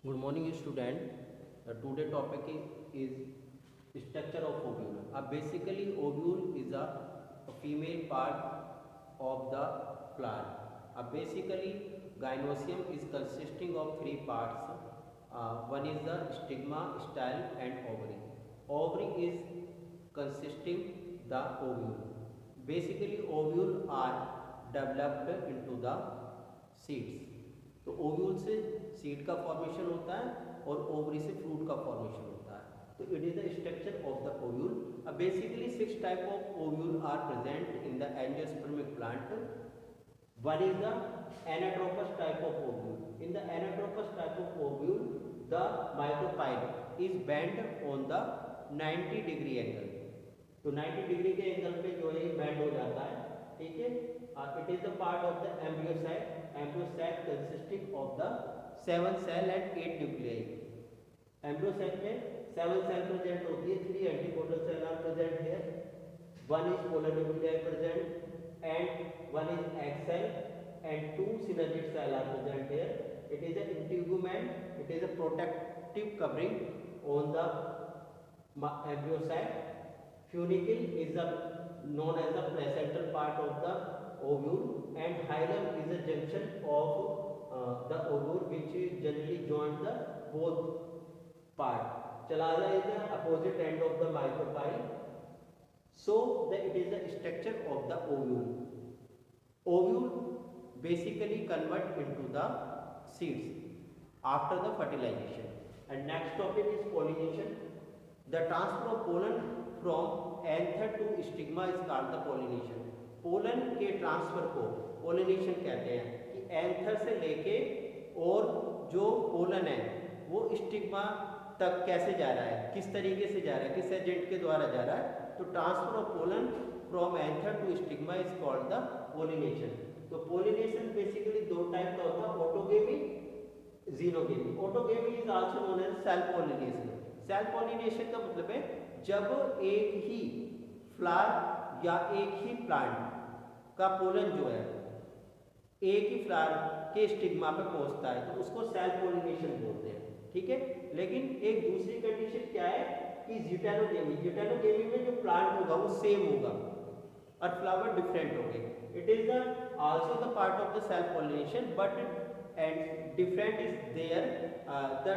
Good morning, student. The today topic is structure of ovule. Basically, ovule is a female part of the flower. Basically, gynosium is consisting of three parts. One is the stigma, style, and ovary. Ovary is consisting the ovule. Basically, ovule are developed into the seeds. तो ovule से seed का formation होता है और ovary से fruit का formation होता है. तो it is the structure of the ovule. Basically 6 type of ovule are present in the angiospermic plant. One is the anatropous type of ovule. In the anatropous type of ovule, the micropyle is bent on the 90-degree angle. तो 90 degree के angle पे जो है band हो जाता है. ठीक है. It is the part of the embryo sac. Embryo sac consisting of the 7 cell and 8 nuclei. Embryo sac में 7 cell present होती है. 3 antipodal cell are present here. 1 is polar nuclei present and 1 is egg cell and 2 synergid cell are present here. It is an integument. It is a protective covering on the embryo sac. Funicle is known as the placental part of the ovule, and hilum is a junction of the ovule which generally joins the both part. Chalala is the opposite end of the micropyle. So it is the structure of the ovule. Ovule basically convert into the seeds after the fertilization. And next topic is pollination. The transfer of pollen from anther to stigma is called the pollination. Pollen के transfer को pollination कहते हैं कि anther से लेके और जो pollen है वो स्टिग्मा तक कैसे जा रहा है, किस तरीके से जा रहा है, किस एजेंट के द्वारा जा रहा है. तो transfer of pollen from anther to stigma is called the pollination. तो पोलिनेशन बेसिकली दो टाइप का होता है, autogamy, xenogamy. Autogamy is also known as self pollination. Self pollination का मतलब है जब एक ही फ्लावर या एक ही प्लांट का पोलन जो है एक ही फ्लावर के स्टिग्मा पे पहुंचता है तो उसको सेल्फ पोलिनेशन बोलते हैं. ठीक है. लेकिन एक दूसरी कंडीशन क्या है कि जिटेनोगेमी. जिटेनोगेमी में जो प्लांट होगा वो सेम होगा और फ्लावर डिफरेंट होंगे. It is the also the part of the self pollination but and different is there. The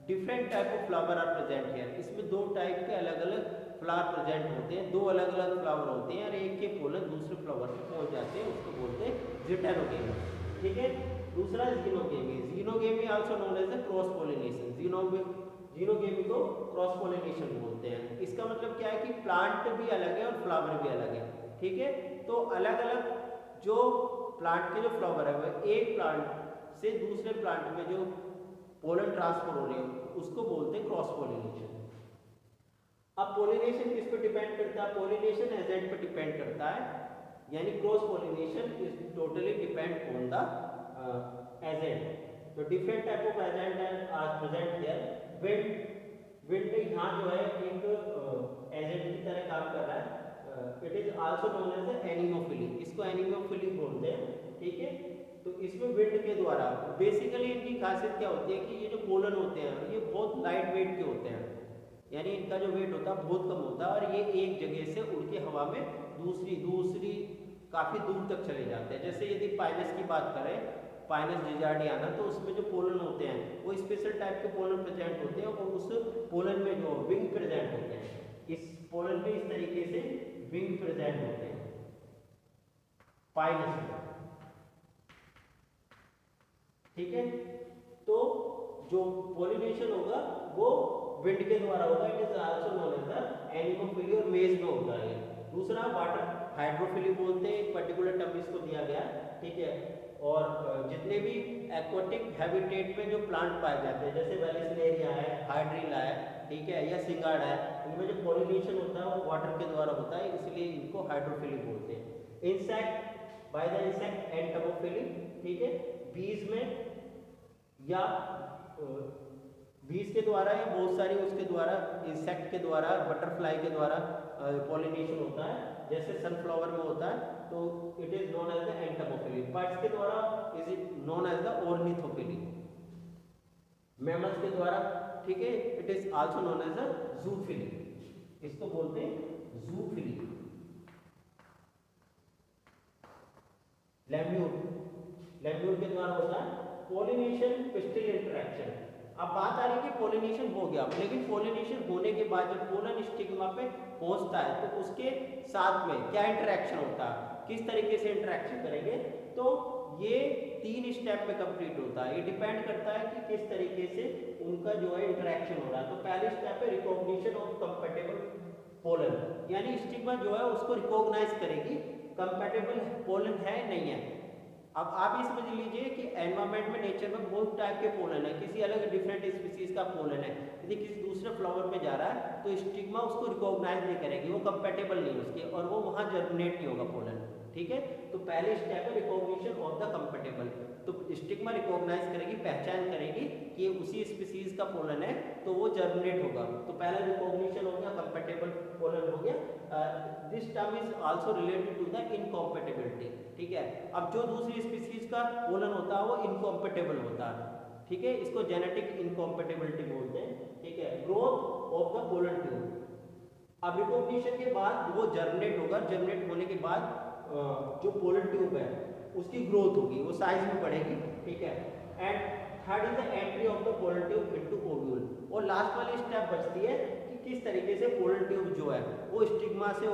different type of flower are present here. इसमें दो टाइप के अलग अलग फ्लावर प्रेजेंट होते हैं, दो अलग अलग फ्लावर होते हैं और एक के पोलन दूसरे फ्लावर पे पहुंच जाते हैं, उसको बोलते हैं जिटेनोगेमी. ठीक है. दूसरा xenogamy. Xenogamy also known as the cross pollination. Xenogamy को क्रॉस पोलिनेशन बोलते हैं. इसका मतलब क्या है कि प्लांट भी अलग है और फ्लावर भी अलग है. ठीक है. तो अलग अलग जो प्लांट के जो फ्लावर है वो एक प्लांट से दूसरे प्लांट में जो पोलन ट्रांसफर हो रहे हैं उसको बोलते हैं क्रॉस पोलिनेशन. अब पोलिनेशन किस पे डिपेंड करता है? पोलिनेशन एजेंट पे डिपेंड करता है. यानी cross pollination is totally depend on the agent. तो different type of agent are present here. Wind यहाँ जो है एक एजेंट की तरह काम कर रहा है. It is also known as the anemophily. इसको एनीमोफिली बोलते हैं. ठीक है. तो इसमें विंड के द्वारा बेसिकली इनकी खासियत क्या होती है कि ये जो पोलन होते हैं ये बहुत लाइट वेट के होते हैं. यानी इनका जो वेट होता है बहुत कम होता है और ये एक जगह से उड़ के हवा में दूसरी काफ़ी दूर तक चले जाते हैं. जैसे यदि पाइनस की बात करें, पाइनस जिजार्डियाना, तो उसमें जो पोलन होते हैं वो स्पेशल टाइप के पोलन प्रेजेंट होते हैं और उस पोलन में जो विंग प्रेजेंट होते हैं. इस पोलन में इस तरीके से विंग प्रेजेंट होते हैं पाइनस में. ठीक है. तो जो पोलिनेशन होगा वो विंड के द्वारा होगा. It is also known as the anemophily और मेज में होता है. दूसरा वाटर हाइड्रोफिली बोलते हैं. एक पर्टिकुलर टर्म इसको दिया गया. ठीक है. और जितने भी एक्वाटिक हैबिटेट में जो प्लांट पाए जाते हैं जैसे वेलिस्नेरिया है, हाइड्रिला है, ठीक है, या सिंगार्ड है, इनमें जो पोलिनेशन होता है वो वाटर के द्वारा होता है, इसलिए इनको हाइड्रोफिली बोलते हैं. Insect by the insect एंटमोफिली. ठीक है. बीज में या बीज के द्वारा या बहुत सारी उसके द्वारा इंसेक्ट के द्वारा बटरफ्लाई के द्वारा पॉलिनेशन होता है. जैसे सनफ्लावर में होता है तो it is known as the entomophily. Birds के द्वारा is it known as the ornithophily. Mammals के द्वारा, ठीक है। It is also known as a zoophily, इसको बोलते हैं जूफिली। लेम्यूर, लेम्यूर के द्वारा होता है पोलिनेशन पिस्टिल इंटरेक्शन। अब बात आ रही है कि पोलिनेशन हो गया, लेकिन पोलिनेशन होने के बाद जब पोलन स्टिग्मा पे पहुंचता है तो उसके साथ में क्या इंटरेक्शन होता है, किस तरीके से इंटरेक्शन करेंगे, तो ये 3 स्टेप में कंप्लीट होता है। ये डिपेंड करता है कि किस तरीके से उनका जो है इंटरेक्शन हो रहा है। तो पहले स्टेप है रिकॉग्निशन ऑफ कंपैटिबल पोलन, यानी स्टिग्मा जो है उसको रिकॉग्नाइज करेगी कंपैटिबल पोलन है नहीं है। अब आप ये समझ लीजिए कि एनवायरमेंट में, नेचर में बहुत टाइप के पोलन है, किसी अलग डिफरेंट स्पीसीज का पोलन है, यदि किसी दूसरे फ्लावर में जा रहा है तो स्टिग्मा उसको रिकॉग्नाइज नहीं करेगी, वो कंपैटिबल नहीं उसके, और वो वहाँ जर्मिनेट नहीं होगा पोलन, ठीक है। तो पहले स्टेप है रिकॉग्निशन ऑफ द कंपैटिबल, तो स्टिग्मा रिकॉग्नाइज करेगी, पहचान करेगी कि उसी स्पीसीज का पोलन है तो वो जर्मिनेट होगा। तो पहला रिकॉग्निशन हो गया, कंपैटिबल पोलन हो गया। This term is also related to the incompatibility, ठीक है। अब जो दूसरी स्पीसीज का पोलन होता है वो इनकॉम्पैटिबल होता है, ठीक है, इसको जेनेटिक इनकॉम्पैटिबिलिटी बोलते हैं, ठीक है। Growth of the pollen tube, अब रिकॉग्निशन के बाद वो जर्मिनेट होगा, जर्मिनेट होने के बाद जो पोलन ट्यूब है उसकी ग्रोथ होगी, वो साइज में बढ़ेगी, ठीक है। And third is the entry of the pollen tube into ovule, और लास्ट वाली स्टेप बचती है कि किस तरीके से पोलन ट्यूब जो है वो स्टिग्मा से